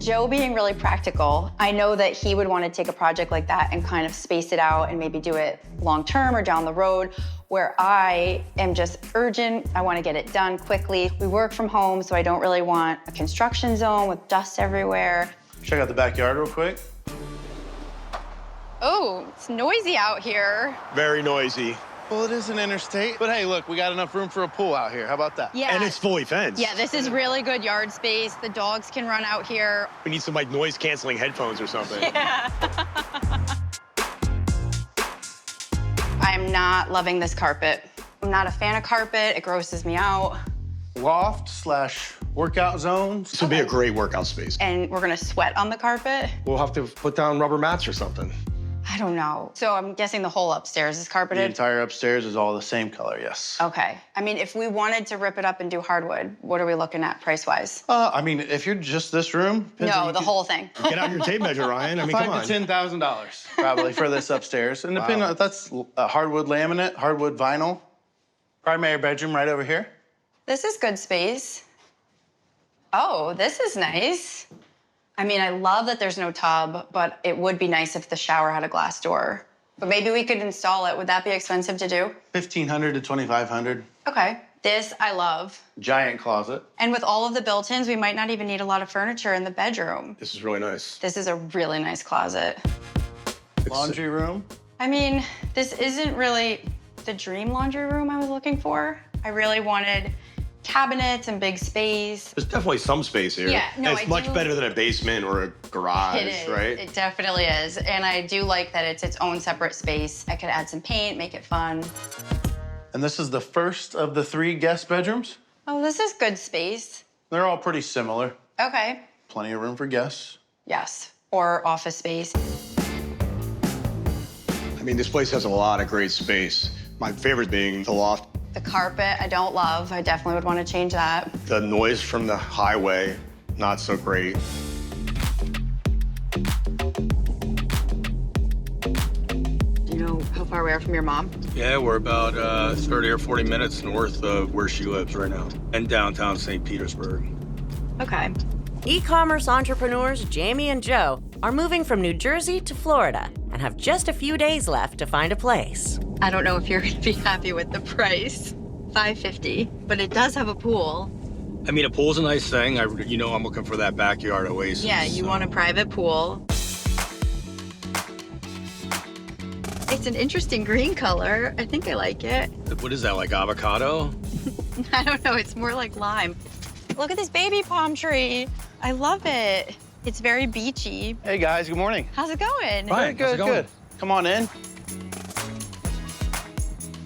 Joe being really practical, I know that he would want to take a project like that and kind of space it out and maybe do it long-term or down the road, where I am just urgent. I want to get it done quickly. We work from home, so I don't really want a construction zone with dust everywhere. Check out the backyard real quick. Oh, it's noisy out here. Very noisy. Well, it is an interstate, but hey, look, we got enough room for a pool out here. How about that? Yeah. And it's fully fenced. Yeah, this is really good yard space. The dogs can run out here. We need some like noise canceling headphones or something. Yeah. I'm not loving this carpet. I'm not a fan of carpet. It grosses me out. Loft slash workout zones. This would be a great workout space. And we're gonna sweat on the carpet. We'll have to put down rubber mats or something. I don't know. So I'm guessing the whole upstairs is The carpeted? entire upstairs is all the same color, yes. Okay. I mean, if we wanted to rip it up and do hardwood, what are we looking at price-wise? I mean, if you're just this room. No, the whole thing. Get out your tape measure, Ryan. I mean, come on. $5,000 to $10,000 probably for this upstairs. And depending on if that's hardwood laminate, hardwood vinyl. Primary bedroom right over here. This is good space. Oh, this is nice. I mean, I love that there's no tub, but it would be nice if the shower had a glass door. But maybe we could install it. Would that be expensive to do? $1,500 to $2,500. Okay. This I love. Giant closet. And with all of the built-ins, we might not even need a lot of furniture in the bedroom. This is really nice. This is a really nice closet. Laundry room. I mean, this isn't really the dream laundry room I was looking for. I really wanted cabinets and big space. There's definitely some space here. Yeah, no, it's much better than a basement or a garage, It is. right? It definitely is. And I do like that it's its own separate space. I could add some paint, make it fun. And this is the first of the 3 guest bedrooms. Oh, this is good space. They're all pretty similar. Okay. Plenty of room for guests. Yes. Or office space. I mean, this place has a lot of great space. My favorite being the loft. The carpet, I don't love. I definitely would want to change that. The noise from the highway, not so great. Do you know how far we are from your mom? Yeah, we're about 30 or 40 minutes north of where she lives right now, in downtown St. Petersburg. Okay. E-commerce entrepreneurs Jamie and Joe are moving from New Jersey to Florida and have just a few days left to find a place. I don't know if you're gonna be happy with the price. $550, but it does have a pool. I mean, a pool's a nice thing. You know, I'm looking for that backyard oasis. Yeah, you want a private pool. It's an interesting green color. I think I like it. What is that, like avocado? I don't know, it's more like lime. Look at this baby palm tree. I love it. It's very beachy. Hey guys, good morning. How's it going? Fine. Good, how's it going? good. Come on in.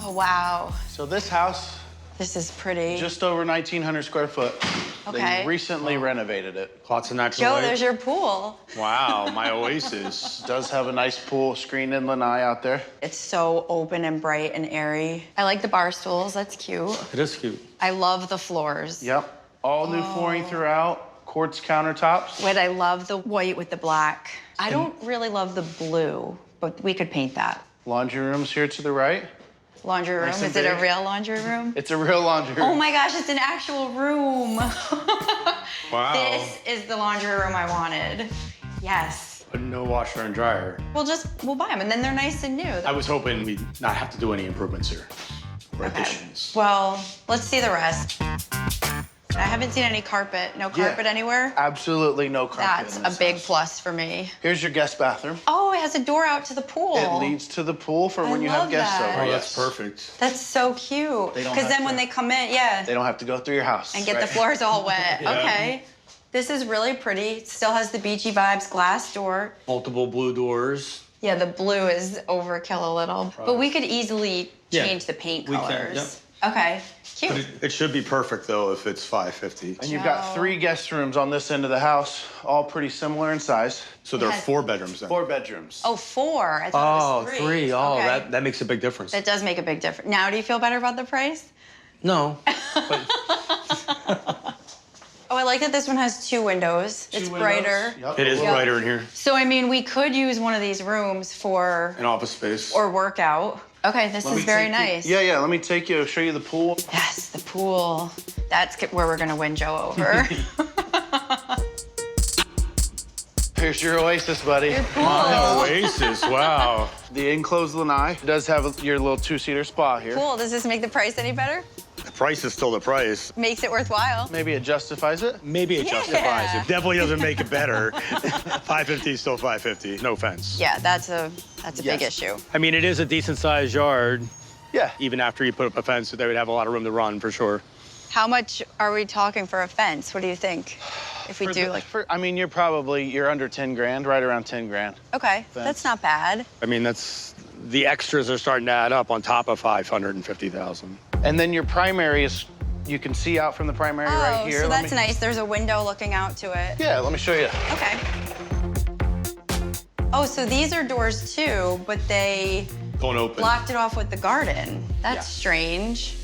Oh, wow. So this house, This is pretty. just over 1,900 square foot. Okay. They recently renovated it. Lots of natural Joe, light. there's your pool. Wow, my oasis. Does have a nice pool, screened in lanai out there. It's so open and bright and airy. I like the bar stools, that's cute. It is cute. I love the floors. Yep. All new flooring throughout, quartz countertops. Wait, I love the white with the black. I don't really love the blue, but we could paint that. Laundry rooms here to the right. Laundry room, Nice and is it a big. real laundry room? It's a real laundry room. Oh my gosh, it's an actual room. Wow. This is the laundry room I wanted. Yes. But no washer and dryer. We'll buy them and then they're nice and new. I was hoping we'd not have to do any improvements here. Or Okay. additions. Well, let's see the rest. I haven't seen any carpet. No carpet anywhere? Absolutely no carpet That's in a this big house. plus for me. Here's your guest bathroom. Oh, it has a door out to the pool. It leads to the pool for I when you have love guests that. over. Oh, yes. that's perfect. That's so cute. They don't Because have then when to- they come in, yeah, They don't have to go through your house. and get right? the floors all wet. Yeah. Okay. This is really pretty. It still has the beachy vibes, glass door. Multiple blue doors. Yeah, the blue is overkill a little, but we could easily Yeah, change the paint we can, colors. Okay, cute. But it should be perfect though if it's 550. And you've got 3 guest rooms on this end of the house, all pretty similar in size. So there are has- 4 bedrooms then. 4 bedrooms. Oh, 4. I thought it was 3. Oh, Okay. that makes a big difference. That does make a big difference. Now, do you feel better about the price? No. But Oh, I like that this one has 2 windows. It's Two brighter. windows. Yep. it is Yeah. brighter in here. So, I mean, we could use one of these rooms for, An office space. or workout. Okay, this Let is me very take you- nice. Yeah, let me take you, show you the pool. Yes, the pool. That's where we're gonna win Joe over. Here's your oasis, buddy. Your pool. Oasis, wow. The enclosed lanai does have your little two-seater spa here. Cool. Does this make the price any better? The price is still the price. Makes it worthwhile. Maybe it justifies it. Maybe it Yeah. justifies it. Definitely doesn't make it better. 550 is still 550, no offense. Yeah, that's a big Yes. issue. I mean, it is a decent-sized yard. Yeah. Even after you put up a fence, they would have a lot of room to run, for sure. How much are we talking for a fence? What do you think? If we do I mean, you're under 10 grand, right around 10 grand. okay, fence. that's not bad. I mean, the extras are starting to add up on top of 550,000. And then your primary is, you can see out from the primary right here. So Let that's me- nice. There's a window looking out to it. Yeah, let me show you. Okay. Oh, so these are doors too, but they Don't open. blocked it off with the garden. That's Yeah. strange.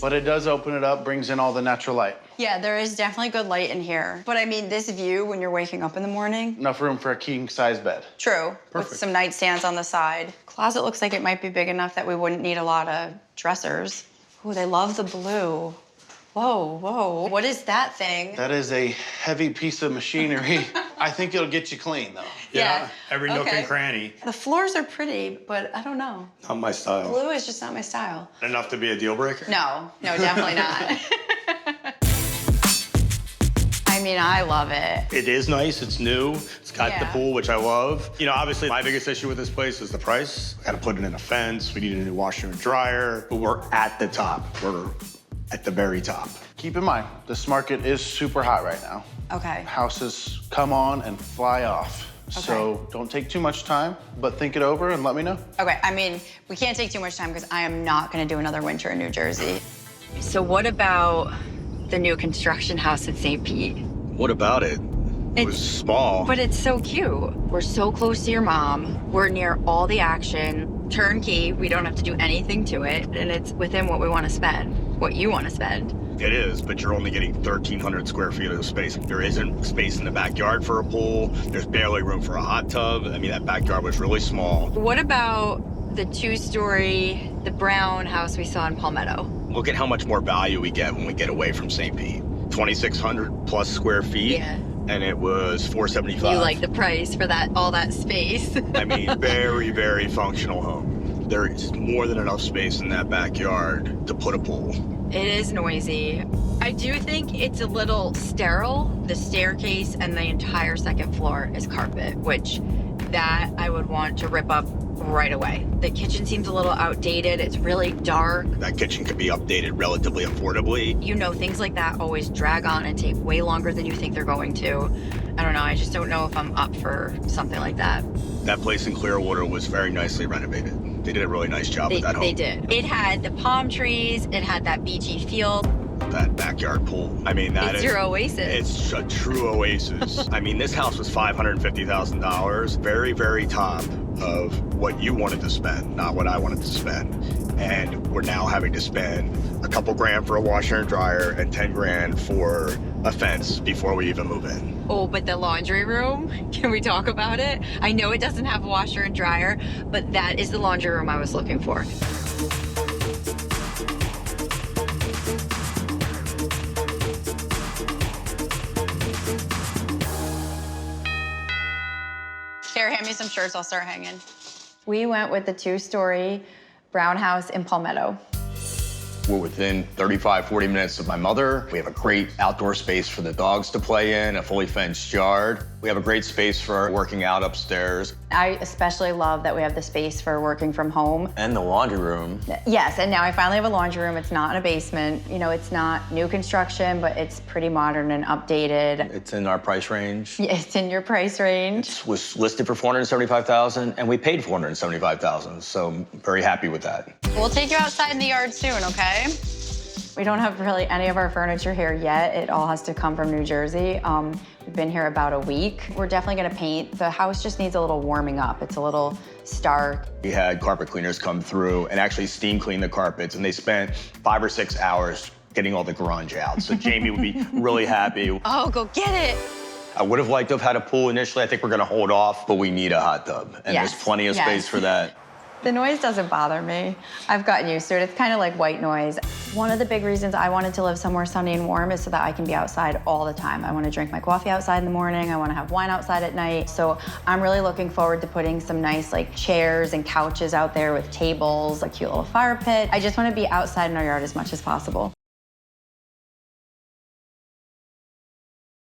But it does open it up, brings in all the natural light. Yeah, there is definitely good light in here. But I mean, this view when you're waking up in the morning. Enough room for a king-size bed. True. Perfect. With some nightstands on the side. Closet looks like it might be big enough that we wouldn't need a lot of dressers. Oh, they love the blue. Whoa, whoa. What is that thing? That is a heavy piece of machinery. I think it'll get you clean, though. Yeah. Every nook Okay. and cranny. The floors are pretty, but I don't know. Not my style. Blue is just not my style. Enough to be a deal breaker? No, definitely not. I mean, I love it. It is nice, it's new, it's got the Yeah. pool, which I love. You know, obviously my biggest issue with this place is the price. I gotta put it in a fence, we need a new washer and dryer, but we're at the top. We're at the very top. Keep in mind, this market is super hot right now. Okay. Houses come on and fly off. So don't take too much time, but think it over and let me know. Okay, I mean, we can't take too much time because I am not gonna do another winter in New Jersey. So what about the new construction house at St. Pete? What about it? It was small. But it's so cute. We're so close to your mom. We're near all the action. Turnkey, we don't have to do anything to it. And it's within what we want to spend, what you want to spend. It is, but you're only getting 1,300 square feet of space. There isn't space in the backyard for a pool. There's barely room for a hot tub. I mean, that backyard was really small. What about the two-story, the brown house we saw in Palmetto? Look at how much more value we get when we get away from St. Pete. 2,600 plus square feet. Yeah. And it was $475. You like the price for that, all that space. I mean, very, very functional home. There is more than enough space in that backyard to put a pool. It is noisy. I do think it's a little sterile. The staircase and the entire second floor is carpet, which that I would want to rip up right away. The kitchen seems a little outdated. It's really dark. That kitchen could be updated relatively affordably. You know, things like that always drag on and take way longer than you think they're going to. I don't know, I just don't know if I'm up for something like that. That place in Clearwater was very nicely renovated. They did a really nice job with that home. They did. It had the palm trees, it had that beachy feel. That backyard pool. I mean, It's your oasis. It's a true oasis. I mean, this house was $550,000. Very, very top of what you wanted to spend, not what I wanted to spend. And we're now having to spend a couple grand for a washer and dryer and 10 grand for a fence before we even move in. Oh, but the laundry room, can we talk about it? I know it doesn't have a washer and dryer, but that is the laundry room I was looking for. Here, hand me some shirts, I'll start hanging. We went with the two-story brown house in Palmetto. We're within 35, 40 minutes of my mother. We have a great outdoor space for the dogs to play in, a fully fenced yard. We have a great space for working out upstairs. I especially love that we have the space for working from home. And the laundry room. Yes, and now I finally have a laundry room. It's not in a basement. You know, it's not new construction, but it's pretty modern and updated. It's in our price range. Yeah, it's in your price range. It was listed for $475,000 and we paid $475,000, so I'm very happy with that. We'll take you outside in the yard soon, okay? We don't have really any of our furniture here yet. It all has to come from New Jersey. We've been here about a week. We're definitely gonna paint. The house just needs a little warming up. It's a little stark. We had carpet cleaners come through and actually steam clean the carpets, and they spent 5 or 6 hours getting all the grunge out. So Jamie would be really happy. Oh, go get it. I would have liked to have had a pool initially. I think we're gonna hold off, but we need a hot tub. And Yes, there's plenty of yes. space for that. The noise doesn't bother me. I've gotten used to it. It's kind of like white noise. One of the big reasons I wanted to live somewhere sunny and warm is so that I can be outside all the time. I want to drink my coffee outside in the morning. I want to have wine outside at night. So I'm really looking forward to putting some nice like chairs and couches out there with tables, a cute little fire pit. I just want to be outside in our yard as much as possible.